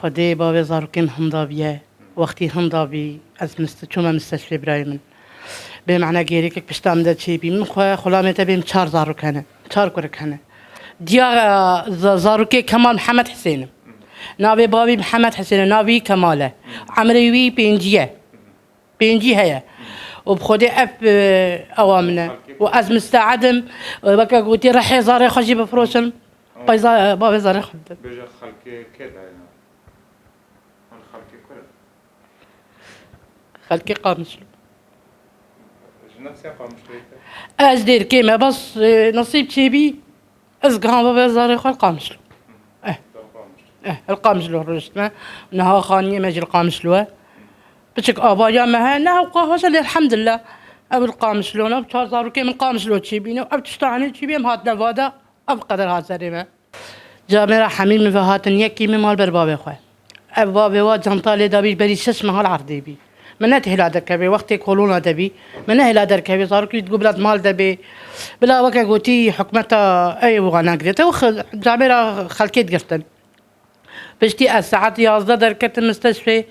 خدي بابي زاروكيم هندابيه وقتی هندابی از چون مستشفی برای من به معنی گیری که پشتم داد چی بی من خلاصه بیم 4 زاروکنه 4 کرکنه دیا زاروکی کمال محمد حسین نابی بابی محمد حسین نابی کماله عمروی بینجی هیا وبخدي اف اوامنا واز مستعدم بكا قلتي راح زاري خشي بفروشن بابي زاري خد بيجا خلقي كده خلقي كله خلقي قامش نفسي قامش از دير كيما بس نصيب تشيبي ازقها بابي زاري خد قامش القامش له رجتنا نها خاني ماجي القامش له بتشك ابايا ما هنا وقهوه الحمد لله ابو القامش لونه بتشارزارو كي من قامش لو تشيبينه اب تشتاني تشيبي هات نفادا اب قدر هات سريمه جامرة حميد من فهاتن يكي من مال بربابي خوي اب بابي وا جنطالي دابي بري شش مهال عرضي بي من تهلا دركبي وقت يقولون دبي من هلا دركبي صاروا كي تقول بلاد مال دبي بلا وكا قوتي حكمتها اي وانا قدرت جامرة خلكيت قرتن بشتي الساعات 11 دركت المستشفى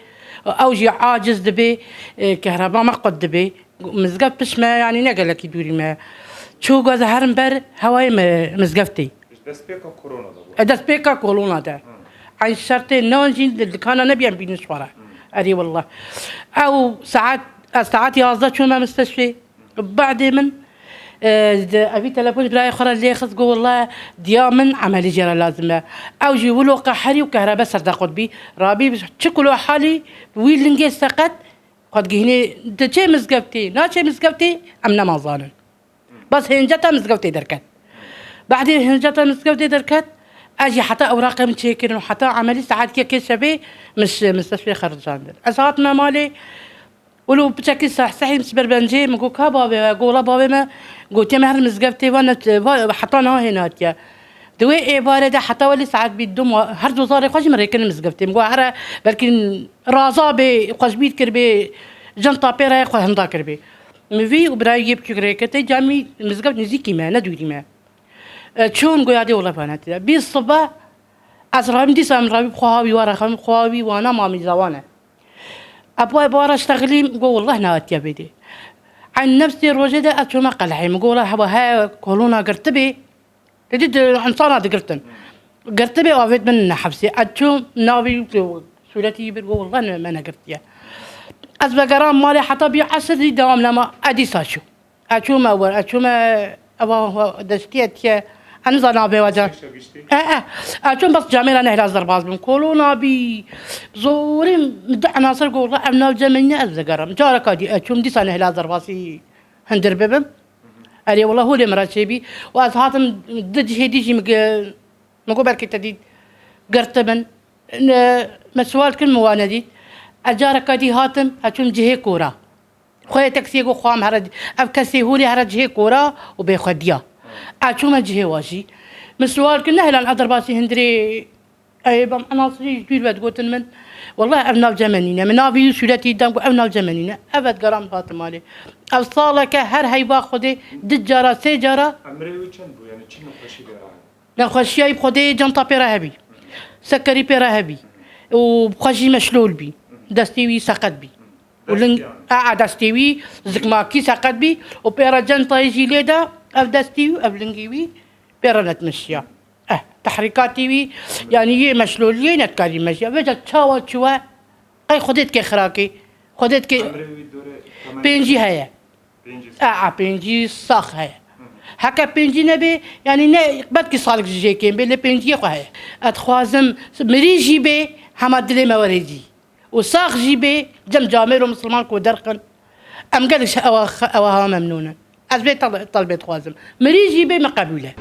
اوجي عاجز دبي كهرباء ما قد دبي مزقف بش ما يعني نقلك يدوري ما شو قاز هرمبر هواي مزقفتي بس بيكا كورونا ده دس بيكا كورونا ده عن شرطين نونجي اللي كان نبي بنشوره اري والله او ساعات يازد شو ما مستشفى بعد من ابي تلفون براي اخرى اللي ياخذ قول والله ديامن عملي جرى لازمه او جي ولو قحري وكهرباء سرد قطبي رابي شكلوا حالي ويل لنجي سقط قد جهني تشي مزقفتي ناشي مزقفتي امنا ما ظالم بس هنجتها مزقفتي دركت بعدين هنجتها مزقفتي دركت اجي حتى اوراقي متشيكين وحتى عملي ساعات كي شبي مش مستشفى خرجان اسات ما مالي ولو بشكل صحيح مسبر بنجي مقول بابي اقول بابي ما قلت مهر مزقفتي وانا حطينا هنا يا دوي ايه بارده حتى ولي ساعات بيدوم هرجو صار خوش مري كن مزقفتي مقول هر بلكن رازابي خوش بيت كربي جنطه بيرا خو هندا كربي مفي وبراي يجيب كريكتي جامي مزقفت نزيكي ما ندوري ما شلون قاعدي والله بنات بي الصبح ازرام دي سام رابي بخواوي ورا خم بخواوي وانا مامي زوانه ابوي بورا اشتغلي نقول والله نات يا بيدي عن نفسي الرجل اتشو ما قلعي نقول ها كورونا قرتبي تجد انصانا قرتن قرتبي وافيت من حبسي اتشو نابي سولتي بيقول والله ما انا قرت يا ازبا قرام مالي حتى بيعسر لي دوام لما ادي ساشو اتشو ما ابا دشتيت انا زانا بوجه اتشو بس جامعه نهلا زرباز من كورونا بي زورين مدع ناصر قول الله ابنا الجمنيه الزقرم جارك ادي اتشو دي سنه نهلا زرباسي هندر ببم اري والله هو اللي مرات شيبي وازهاتم ضد هديجي مقو بركي تدي قرتبن مسوال كل مواندي اجارك ادي هاتم اتشو جهه كوره خويا تاكسي قو خوام هرج افكسي هولي هرج هي كوره وبيخديا اتشو ما جهه واجي مسوال كل نهلا العذر باسي هندري اي بم عناصري جيل بد قلت من والله ابنا الجمنينه من ابي سولتي دام ابنا الجمنينه ابد قرام فاطمه اوصالك هر هي باخذي دجاره سيجاره عمري چند يعني چنو خشي برا نخشي بخذي جنطه بيرهبي سكري بيرهبي وبخشي مشلول بي دستيوي سقط بي ولن دستيوي زكماكي سقط بي وبيرا جنطه يجي ليدا اف دستيوي اف لنجيوي بيرا نتمشيا تحريكاتي يعني مشلولين نتكلم ماشي بجا تشاوا تشوا قي خديت كي خراكي خديت كي بينجي هيا بينجي صاخ هيا هكا بينجي نبي يعني بدك صالك جيكين بين بينجي خو هيا اتخوازم مري جيبي حمد لي مواريدي وصاخ جيبي جم جامر ومسلمان كو درقن ام قالش اواها ممنونه ازبي طلبت خوازم مري جيبي مقبوله